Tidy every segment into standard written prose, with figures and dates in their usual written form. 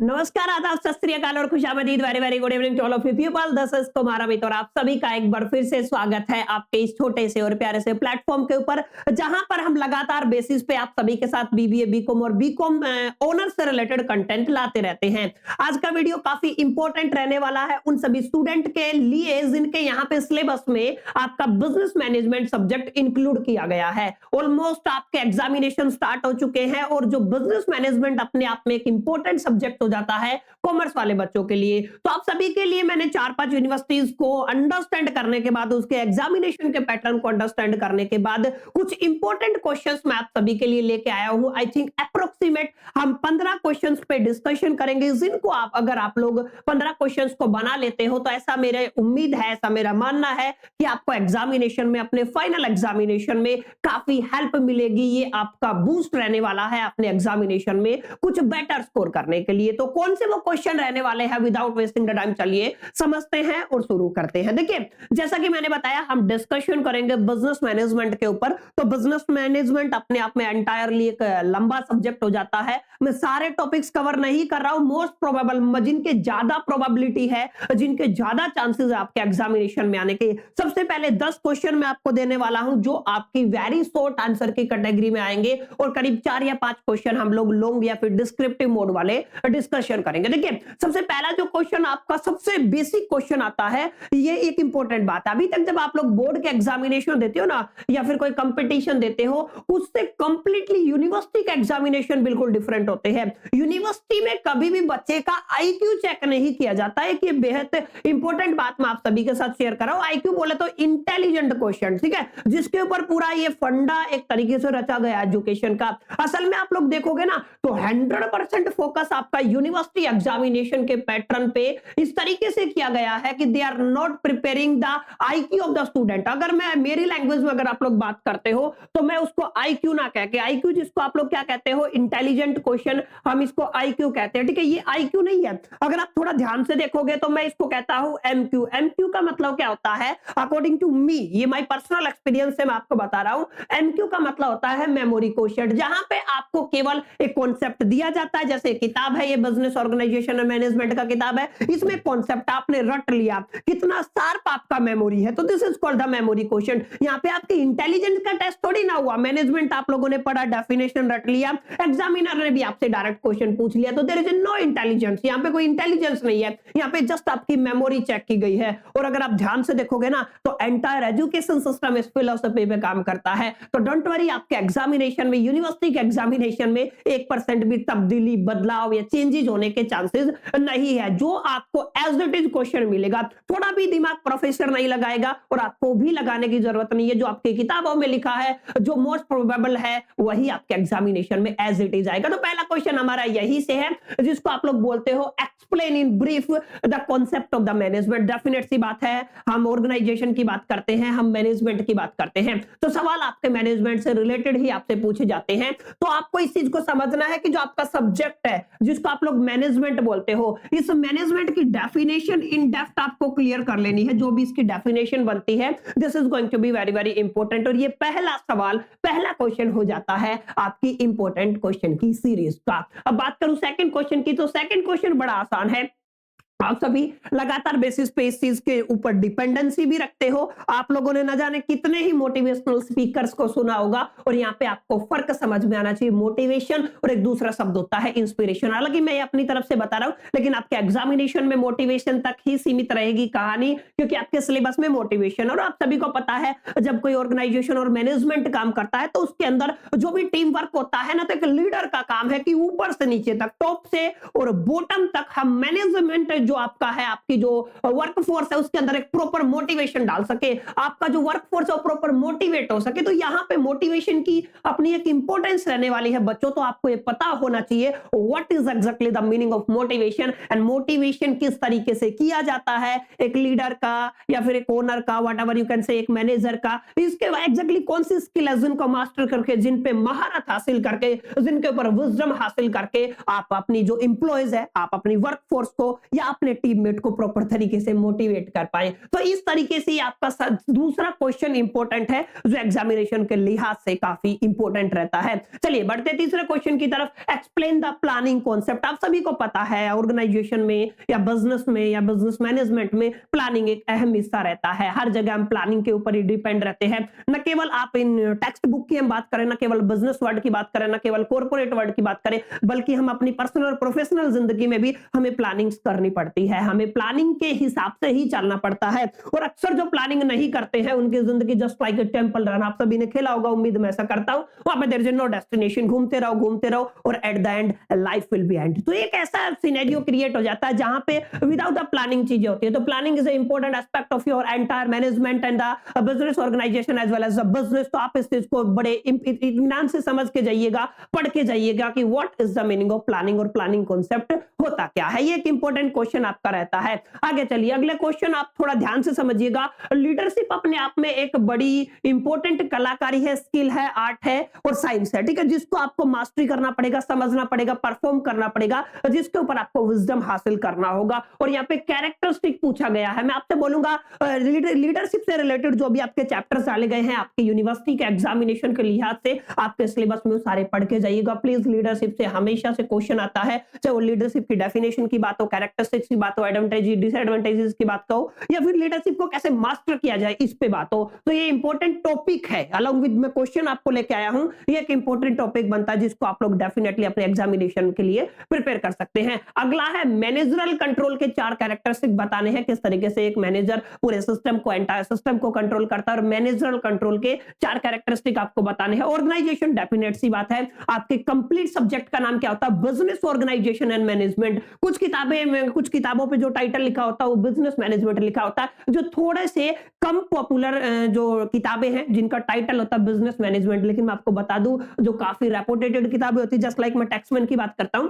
नमस्कार, आदाब, सत श्री अकाल और खुशामदीद। Very very good evening to all of you people. This is Kumar Amit और आप सभी का एक बार फिर से स्वागत है आपके इस छोटे से और प्यारे से प्लेटफॉर्म के ऊपर, जहां पर हम लगातार बेसिस पे आप सभी के साथ बीबीए, बीकॉम और बीकॉम ऑनर्स से रिलेटेड कंटेंट लाते रहते हैं। आज का वीडियो काफी इंपॉर्टेंट रहने वाला है उन सभी स्टूडेंट के लिए जिनके यहाँ पे सिलेबस में आपका बिजनेस मैनेजमेंट सब्जेक्ट इंक्लूड किया गया है। ऑलमोस्ट आपके एग्जामिनेशन स्टार्ट हो चुके हैं और जो बिजनेस मैनेजमेंट अपने आप में एक इंपॉर्टेंट सब्जेक्ट हो जाता है कॉमर्स वाले बच्चों के लिए, तो आप सभी के लिए मैंने 4-5 यूनिवर्सिटीज को अंडरस्टैंड करने के बाद, उसके एग्जामिनेशन के पैटर्न को अंडरस्टैंड करने के बाद कुछ इंपॉर्टेंट क्वेश्चंस मैं आप सभी के लिए लेके आया हूं। आई थिंक अप्रोक्सीमेट हम 15 क्वेश्चंस पे डिस्कशन करेंगे, जिनको अगर आप लोग 15 क्वेश्चंस को बना लेते हो तो ऐसा मेरा उम्मीद है, ऐसा मेरा मानना है कि आपको एग्जामिनेशन में, अपने फाइनल एग्जामिनेशन में काफी हेल्प मिलेगी। ये आपका बूस्ट रहने वाला है अपने एग्जामिनेशन में कुछ बेटर स्कोर करने के लिए। तो कौन से वो क्वेश्चन रहने वाले हैं, विदाउट वेस्टिंग द टाइम चलिए समझते हैं और शुरू करते हैं। देखिए, जैसा कि मैंने बताया, हम डिस्कशन करेंगे बिजनेस मैनेजमेंट के ऊपर। तो बिजनेस मैनेजमेंट अपने आप में एंटायरली एक लंबा सब्जेक्ट हो जाता है। मैं सारे टॉपिक्स कवर नहीं कर रहा हूं। मोस्ट प्रोबेबल, जिनके ज्यादा प्रोबेबिलिटी है, जिनके ज्यादा चांसेस है आपके एग्जामिनेशन में आने के, सबसे पहले 10 क्वेश्चन मैं आपको देने वाला हूं जो आपकी वेरी शॉर्ट आंसर की कैटेगरी में आएंगे और करीब 4 या 5 क्वेश्चन हम लोग लॉन्ग या फिर डिस्क्रिप्टिव मोड वाले डिस्कशन करेंगे। देखिए, सबसे पहला जो क्वेश्चन आपका सबसे बेसिक क्वेश्चन आता है, ये एक इंपॉर्टेंट बात है। अभी तक जब आप लोग बोर्ड के एग्जामिनेशन देते हो ना, या फिर कोई कंपटीशन देते हो, उससे कंप्लीटली यूनिवर्सिटी का एग्जामिनेशन बिल्कुल डिफरेंट होते हैं। यूनिवर्सिटी में कभी भी बच्चे का आईक्यू चेक नहीं किया जाता है, कि बेहद इंपॉर्टेंट बात मैं आप सभी के साथ शेयर कर रहा हूं। आईक्यू बोले तो इंटेलिजेंट क्वेश्चन, ठीक है, जिसके ऊपर पूरा ये फंडा एक तरीके से रचा गया एजुकेशन का। असल में आप लोग देखोगे ना तो 100% फोकस आपका यूनिवर्सिटी एग्जामिनेशन के पैटर्न पे इस तरीके से किया गया है कि they are not preparing the IQ of the student. अगर मैं मेरी लैंग्वेज में अगर आप लोग बात करते हो तो मैं उसको आईक्यू ना कह के, आईक्यू जिसको आप लोग क्या कहते हो, इंटेलिजेंट क्वेश्चन, हम इसको आईक्यू कहते हैं, ठीक है। ये आईक्यू नहीं है। अगर आप थोड़ा ध्यान से देखोगे तो मैं इसको कहता हूं एमक्यू। एमक्यू का मतलब क्या होता है, अकॉर्डिंग टू मी, ये माय पर्सनल एक्सपीरियंस से मैं आपको बता रहा हूं। एमक्यू का मतलब होता है मेमोरी क्वेश्चन, जहां पे आपको केवल एक कॉन्सेप्ट दिया जाता है। जैसे किताब है ये, बिजनेस ऑर्गेनाइजेशन और मैनेजमेंट का किताब है, इसमें कॉन्सेप्ट आपने रट लिया, कितना शार्प आपका मेमोरी है, तो this is called the memory question. यहाँ पे आपके इंटेलिजेंस का टेस्ट थोड़ी ना हुआ। मैनेजमेंट आप लोगों ने पढ़ा, डेफिनेशन रट लिया, एग्जामिनर ने भी आपसे डायरेक्ट क्वेश्चन पूछ लिया, तो देयर इज नो इंटेलिजेंस। यहाँ पे कोई इंटेलिजेंस नहीं है, यहाँ पे जस्ट आपकी मेमोरी चेक की गई है। और अगर आप ध्यान से देखोगे ना तो एंटायर एजुकेशन सिस्टम इस फिलॉसफी पे काम करता है। तो डोंट वरी, आपके एग्जामिनेशन में, यूनिवर्सिटी के एग्जामिनेशन में 1% भी तब्दीली, बदलाव या चेंजेस होने के चांसेस नहीं है। जो आपको एज इट इज क्वेश्चन मिलेगा, थोड़ा भी दिमाग प्रोफेसर नहीं लगाएगा और आपको भी लगाने की जरूरत नहीं है। जो आपकी किताबों में लिखा है, जो मोस्ट प्रोबेबल है, वही आपके एग्जामिनेशन में एज इट इज आएगा। तो पहला क्वेश्चन हमारा यही से है, जिसको आप लोग बोलते हो explain in brief the concept of the management. Definite सी बात है, हम ऑर्गेनाइजेशन की बात करते हैं, हम मैनेजमेंट की बात करते हैं, तो सवाल आपके मैनेजमेंट से रिलेटेड ही आपसे पूछे जाते हैं। तो आपको इस चीज को समझना है कि जो आपका सब्जेक्ट है, जिसको आप लोग मैनेजमेंट बोलते हो, इस मैनेजमेंट की डेफिनेशन इन डेप्थ आपको क्लियर कर लेनी है। जो भी इसकी डेफिनेशन बनती है, this is going to be very very important. और ये पहला सवाल, पहला क्वेश्चन हो जाता है आपकी इंपॉर्टेंट क्वेश्चन की सीरीज का। अब बात करूं सेकंड क्वेश्चन की, तो सेकंड क्वेश्चन बड़ा आसान है। आप सभी लगातार बेसिस पे इस चीज के ऊपर डिपेंडेंसी भी रखते हो। आप लोगों ने न जाने कितने ही मोटिवेशनल स्पीकर्स को सुना होगा, और यहाँ पे आपको फर्क समझ में आना चाहिए। मोटिवेशन और एक दूसरा शब्द होता है इंस्पिरेशन। हालांकि मैं अपनी तरफ से बता रहा हूं, लेकिन आपके एग्जामिनेशन में मोटिवेशन तक ही सीमित रहेगी कहानी, क्योंकि आपके सिलेबस में मोटिवेशन। और आप सभी को पता है, जब कोई ऑर्गेनाइजेशन और मैनेजमेंट काम करता है तो उसके अंदर जो भी टीम वर्क होता है ना, तो एक लीडर का काम है कि ऊपर से नीचे तक, टॉप से और बॉटम तक, हम मैनेजमेंट जो आपका है, आपकी जो वर्क फोर्स है, उसके अंदर एक प्रॉपर मोटिवेशन डाल सके, आपका जो वर्क फोर्स है वो प्रॉपर मोटिवेट हो सके। तो यहां पे मोटिवेशन की अपनी एक इंपॉर्टेंस रहने वाली है बच्चों। तो आपको ये पता होना चाहिए what is exactly the meaning of motivation, and motivation किस तरीके से किया जाता है, एक लीडर का या फिर एक ओनर का, व्हाटएवर यू कैन से, एक मैनेजर का। इसके एग्जैक्टली कौन सी स्किल है जिनको मास्टर करके, जिन पे महारत हासिल करके, जिनके ऊपर विजडम हासिल करके आप अपनी जो एम्प्लॉयज है, आप अपनी वर्क फोर्स को या अपने टीममेट को प्रॉपर तरीके से मोटिवेट कर पाए। तो इस तरीके से आपका दूसरा क्वेश्चन इंपॉर्टेंट है जो एग्जामिनेशन के लिहाज से काफी इंपॉर्टेंट रहता है। चलिए बढ़ते तीसरे क्वेश्चन की तरफ। Explain the planning concept. आप सभी को पता है ऑर्गेनाइजेशन में या बिजनेस मैनेजमेंट में प्लानिंग एक अहम हिस्सा रहता है। हर जगह हम प्लानिंग के ऊपर ही डिपेंड रहते हैं। न केवल आप इन टेक्स्ट बुक की हम बात करें, न केवल बिजनेस वर्ल्ड की बात करें, न केवल कॉर्पोरेट वर्ल्ड की बात करें, बल्कि हम अपनी पर्सनल और प्रोफेशनल जिंदगी में भी हमें प्लानिंग करनी पड़ती है। हमें प्लानिंग के हिसाब से ही चलना पड़ता है। और अक्सर जो प्लानिंग नहीं करते हैं उनकी जिंदगी just like a temple run. आप सभी ने खेला होगा, उम्मीद मैं ऐसा करता हूं। वहां पे देयर इज नो डेस्टिनेशन, घूमते रहो और at the end life will be and. तो एक ऐसा सिनेरियो क्रिएट हो जाता है जहां पे विदाउट द प्लानिंग चीजें होती है। तो planning is a important aspect of your entire management and the business organisation as well as the business. तो आप इस चीज को बड़े इत्मीनान से समझ के जाइएगा, पढ़ के जाइएगा कि what is the meaning of planning और प्लानिंग कॉन्सेप्ट होता क्या है। ये एक इंपॉर्टेंट क्वेश्चन आपका रहता है। आगे चलिए, अगले क्वेश्चन आप थोड़ा ध्यान से समझिएगा। लीडरशिप अपने आप में एक बड़ी इंपॉर्टेंट कलाकारी है, स्किल है, आर्ट है और साइंस है, ठीक है, जिसको आपको मास्टरी करना पड़ेगा, समझना पड़ेगा, परफॉर्म करना पड़ेगा, जिसके ऊपर आपको विजडम हासिल करना होगा। और यहाँ पे कैरेक्टरिस्टिक पूछा गया है। मैं आपसे बोलूंगा लीडरशिप से रिलेटेड जो भी आपके चैप्टर्स डाले गए हैं आपके यूनिवर्सिटी के एग्जामिनेशन के लिहाज से आपके सिलेबस में सारे पढ़ के जाइएगा प्लीज। लीडरशिप से हमेशा से क्वेश्चन आता है, चाहे वो लीडरशिप की डेफिनेशन की बात हो, कैरेक्टरिस्टिक्स की बात हो, एडवांटेज डिसएडवांटेजेस की बात हो, या फिर लीडरशिप को कैसे मास्टर किया जाए इस पे बात हो। तो ये इंपॉर्टेंट टॉपिक है। अलॉन्ग विद मैं क्वेश्चन आपको लेके आया हूं, ये एक इंपॉर्टेंट टॉपिक बनता है जिसको आप लोग डेफिनेटली अपने एग्जामिनेशन के लिए प्रिपेयर कर सकते हैं। अगला है मैनेजरल कंट्रोल के 4 कैरेक्टरिस्टिक बताने हैं, किस तरीके से एक मैनेजर पूरे सिस्टम को, एंटायर सिस्टम को कंट्रोल करता है। और मैनेजरल कंट्रोल के 4 कैरेक्टरिस्टिक आपको बताने हैं। ऑर्गेनाइजेशन डेफिनेट सी बात है। आपके कंप्लीट सब्जेक्ट का नाम क्या होता है? Business organisation and management. कुछ किताबों पे जो टाइटल लिखा होता है वो बिजनेस मैनेजमेंट लिखा होता है। जो थोड़े से कम पॉपुलर जो किताबें हैं जिनका टाइटल होता है बिजनेस मैनेजमेंट, लेकिन मैं आपको बता दूं जो काफी रेपुटेटेड किताबें होती है, जस्ट लाइक मैं टैक्समैन की बात करता हूं,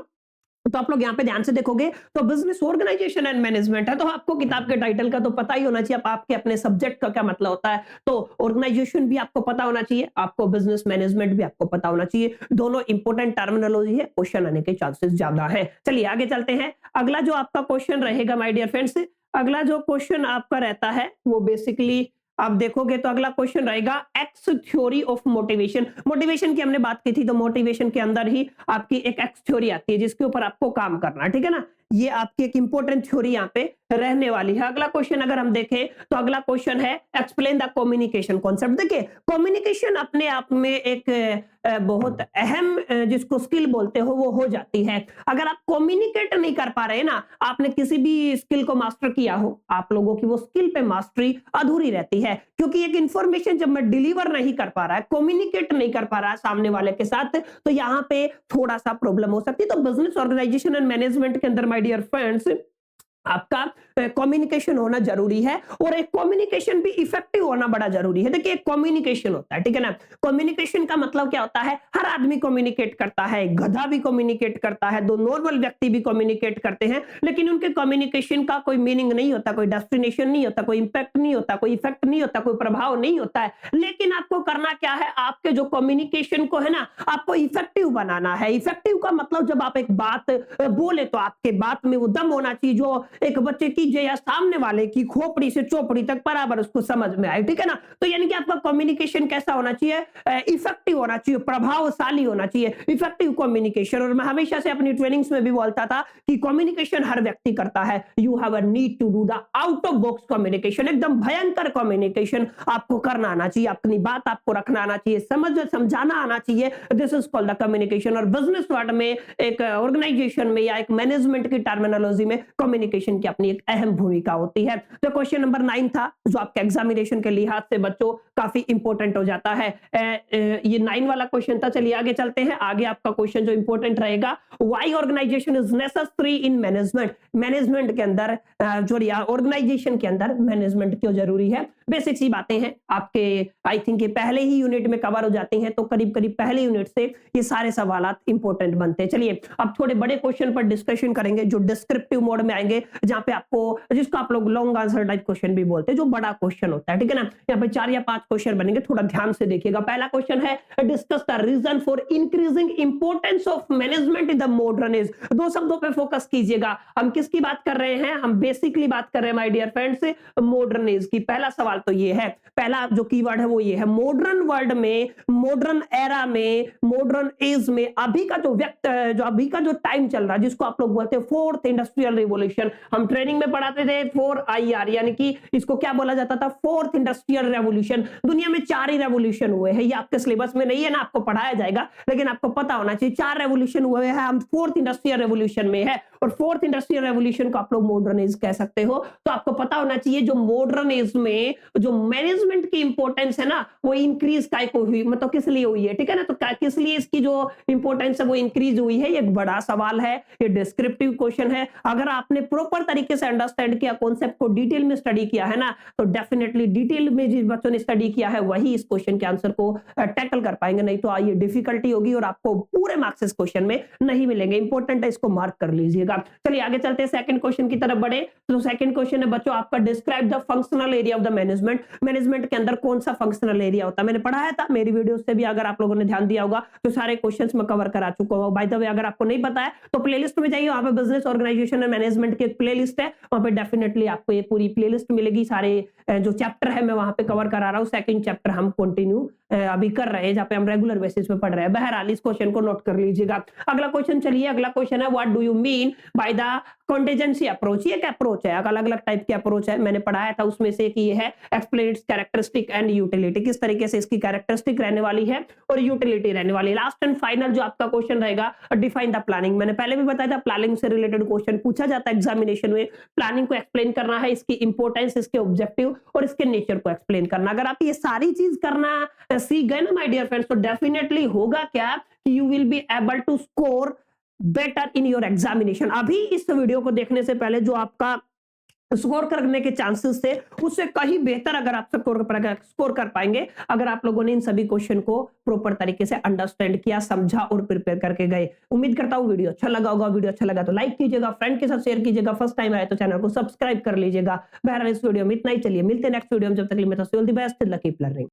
तो आप लोग यहाँ पे ध्यान से देखोगे तो बिजनेस ऑर्गेनाइजेशन एंड मैनेजमेंट है। तो आपको किताब के टाइटल का तो पता ही होना चाहिए, आपके अपने सब्जेक्ट का क्या मतलब होता है। तो ऑर्गेनाइजेशन भी आपको पता होना चाहिए, आपको बिजनेस मैनेजमेंट भी आपको पता होना चाहिए। दोनों इंपॉर्टेंट टर्मिनोलॉजी है, क्वेश्चन आने के चांसेस ज्यादा है। चलिए आगे चलते हैं। अगला जो आपका क्वेश्चन रहेगा माय डियर फ्रेंड्स, अगला जो क्वेश्चन आपका रहता है वो बेसिकली आप देखोगे तो अगला क्वेश्चन रहेगा x theory of motivation. Motivation की हमने बात की थी, तो मोटिवेशन के अंदर ही आपकी एक एक्स थ्योरी आती है जिसके ऊपर आपको काम करना है, ठीक है ना। ये आपकी एक इंपॉर्टेंट थ्योरी यहाँ पे रहने वाली है। अगला क्वेश्चन अगर हम देखें तो अगला क्वेश्चन है एक्सप्लेन द कम्युनिकेशन कॉन्सेप्ट। देखिए कम्युनिकेशन अपने आप में एक बहुत अहम जिसको स्किल बोलते हो वो हो जाती है। अगर आप कम्युनिकेट नहीं कर पा रहे ना, आपने किसी भी स्किल को मास्टर किया हो, आप लोगों की वो स्किल पे मास्टरी अधूरी रहती है। क्योंकि एक इंफॉर्मेशन जब मैं डिलीवर नहीं कर पा रहा है, कम्युनिकेट नहीं कर पा रहा है सामने वाले के साथ, तो यहाँ पे थोड़ा सा प्रॉब्लम हो सकती है। तो बिजनेस ऑर्गेनाइजेशन एंड मैनेजमेंट के अंदर माय डियर फ्रेंड्स आपका कम्युनिकेशन होना जरूरी है, और एक कम्युनिकेशन भी इफेक्टिव होना बड़ा जरूरी है। देखिए एक कम्युनिकेशन होता है, ठीक है ना। कम्युनिकेशन का मतलब क्या होता है? हर आदमी कम्युनिकेट करता है, गधा भी कम्युनिकेट करता है, 2 नॉर्मल व्यक्ति भी कम्युनिकेट करते हैं, लेकिन उनके कम्युनिकेशन का कोई मीनिंग नहीं होता, कोई डेस्टिनेशन नहीं होता, कोई इंपैक्ट नहीं होता, कोई इफेक्ट नहीं होता, कोई प्रभाव नहीं होता है। लेकिन आपको करना क्या है? आपके जो कम्युनिकेशन को है ना, आपको इफेक्टिव बनाना है। इफेक्टिव का मतलब जब आप एक बात बोले तो आपके बात में वो दम होना चाहिए जो एक बच्चे की या सामने वाले की खोपड़ी से चोपड़ी तक बराबर उसको समझ में आए, ठीक है ना। तो यानी कि आपका कम्युनिकेशन कैसा होना चाहिए? इफेक्टिव होना चाहिए, प्रभावशाली होना चाहिए, इफेक्टिव कम्युनिकेशन। और मैं हमेशा से अपनी ट्रेनिंग्स में भी बोलता था कि कम्युनिकेशन हर व्यक्ति करता है। You have a need to do the out of box communication. एकदम भयंकर कम्युनिकेशन आपको करना आना चाहिए, अपनी बात आपको रखना आना चाहिए, समझाना आना चाहिए। This is called the communication. और बिजनेस वर्ल्ड में, एक ऑर्गेनाइजेशन में या एक मैनेजमेंट की टर्मिनोलॉजी में कम्युनिकेशन की अपनी एक अहम भूमिका होती है। तो क्वेश्चन नंबर 9 था जो आपके एग्जामिनेशन के लिहाज से बच्चों काफी इंपॉर्टेंट हो जाता है। ये 9 वाला क्वेश्चन था। चलिए आगे चलते हैं। आगे आपका क्वेश्चन जो इंपॉर्टेंट रहेगा, why organisation is necessary in management. Management के अंदर जो ऑर्गेनाइजेशन के अंदर मैनेजमेंट क्यों जरूरी है। बेसिक सी बातें हैं आपके, आई थिंक ये पहले ही यूनिट में कवर हो जाती हैं, तो करीब करीब पहले यूनिट से ये सारे सवाल इंपॉर्टेंट बनते हैं। चलिए अब थोड़े बड़े क्वेश्चन पर डिस्कशन करेंगे जो डिस्क्रिप्टिव मोड में आएंगे, जहां पे आपको, जिसको आप लोग लॉन्ग आंसर टाइप क्वेश्चन भी बोलते हैं, जो बड़ा क्वेश्चन होता है, ठीक है ना। यहाँ पे 4 या 5 क्वेश्चन बनेंगे, थोड़ा ध्यान से देखिएगा। पहला क्वेश्चन है discuss the reason for increasing importance of management in the modern age. दो शब्दों पे फोकस कीजिएगा। हम किसकी बात कर रहे हैं? हम बेसिकली बात कर रहे हैं my dear friends modern age की। पहला सवाल तो ये है, पहला जो कीवर्ड है वो ये है, मॉडर्न वर्ल्ड में, मॉडर्न एरा में, मॉडर्न एज में अभी का जो जो अभी का जो टाइम चल रहा है, जिसको आप लोग बोलते हैं फोर्थ इंडस्ट्रियल रिवॉल्यूशन। हम ट्रेनिंग में पढ़ाते थे 4IR, यानी कि इसको क्या बोला जाता था? Fourth industrial revolution. दुनिया में 4 ही रेवोल्यूशन हुए हैं। ये आपके सिलेबस में नहीं है ना, आपको पढ़ाया जाएगा, लेकिन आपको पता होना चाहिए 4 रेवोल्यूशन हुए हैं। हम फोर्थ इंडस्ट्रियल रेवोल्यूशन में है, और फोर्थ इंडस्ट्रियल रेवोल्यूशन को आप लोग मॉडर्न एज कह सकते हो। तो आपको पता होना चाहिए जो मॉडर्न एज में जो मैनेजमेंट की इंपॉर्टेंस है ना, वो इंक्रीज काय को हुई, मतलब किस लिए हुई है, ठीक है ना? तो किस लिए इसकी जो इंपॉर्टेंस है वो इंक्रीज हुई है, ये एक बड़ा सवाल है, ये डिस्क्रिप्टिव क्वेश्चन है। अगर आपने प्रॉपर तरीके से अंडरस्टैंड किया, कॉन्सेप्ट को डिटेल में स्टडी किया है ना, तो डेफिनेटली डिटेल में जिस बच्चों ने स्टडी किया है वही इस क्वेश्चन के आंसर को टैकल कर पाएंगे, नहीं तो ये डिफिकल्टी होगी और आपको पूरे मार्क्स इस क्वेश्चन में नहीं मिलेंगे। इंपॉर्टेंट है, इसको मार्क कर लीजिएगा। चलिए आगे चलते हैं, सेकंड क्वेश्चन की तरफ बढ़े। तो सेकंड क्वेश्चन है बच्चों आपका, describe the functional area of the management. Management के अंदर कौन सा फंक्शनल एरिया होता है? मैंने पढ़ाया था, मेरी वीडियो से भी अगर आप लोगों ने ध्यान दिया होगा तो सारे क्वेश्चंस मैं कवर करा चुका हूं। बाय द वे, अगर आपको नहीं पता है तो प्लेलिस्ट में जाइए, वहां पे बिजनेस ऑर्गेनाइजेशन एंड मैनेजमेंट की एक प्लेलिस्ट है, वहां पे डेफिनेटली आपको ये पूरी प्लेलिस्ट मिलेगी। सारे जो चैप्टर है मैं वहां पे कवर करा रहा हूं। सेकंड चैप्टर हम कंटिन्यू अभी कर रहे हैं, जहां पे हम रेगुलर बेसिस पे पढ़ रहे हैं। बहरहाल इस क्वेश्चन को नोट कर लीजिएगा। अगला क्वेश्चन, चलिए अगला क्वेश्चन है, what do you mean by the contingency approach. ये एक अप्रोच है, अलग अलग टाइप की अप्रोच है, मैंने पढ़ाया था, उसमें से एक ये है explain it's characteristic and utility. किस तरीके से इसकी कैरेक्टरिस्टिक रहने वाली है और यूटिलिटी रहने वाली है। लास्ट एंड फाइनल जो आपका क्वेश्चन रहेगा, डिफाइन द प्लानिंग। मैंने पहले भी बताया था, प्लानिंग से रिलेटेड क्वेश्चन पूछा जाता है एग्जामिनेशन में। प्लानिंग को एक्सप्लेन करना है, इसकी इंपॉर्टेंस, इसके ऑब्जेक्टिव और इसके नेचर को एक्सप्लेन करना। अगर आप ये सारी चीज करना सीख गए ना माय डियर फ्रेंड्स, तो डेफिनेटली होगा क्या कि you will be able to score better in your examination. अभी इस वीडियो को देखने से पहले जो आपका स्कोर करने के चांसेस थे, उससे कहीं बेहतर अगर आप स्कोर कर पाएंगे, अगर आप लोगों ने इन सभी क्वेश्चन को प्रॉपर तरीके से अंडरस्टैंड किया, समझा और प्रिपेयर करके गए। उम्मीद करता हूं वीडियो अच्छा लगा होगा। वीडियो अच्छा लगा तो लाइक कीजिएगा, फ्रेंड के साथ शेयर कीजिएगा, फर्स्ट टाइम आए तो चैनल को सब्सक्राइब कर लीजिएगा। बहरहाल इस वीडियो में इतना ही। चलिए मिलते हैं नेक्स्ट वीडियो में, जब तक के लिए मैं द बेस्ट, लकीप लर्निंग।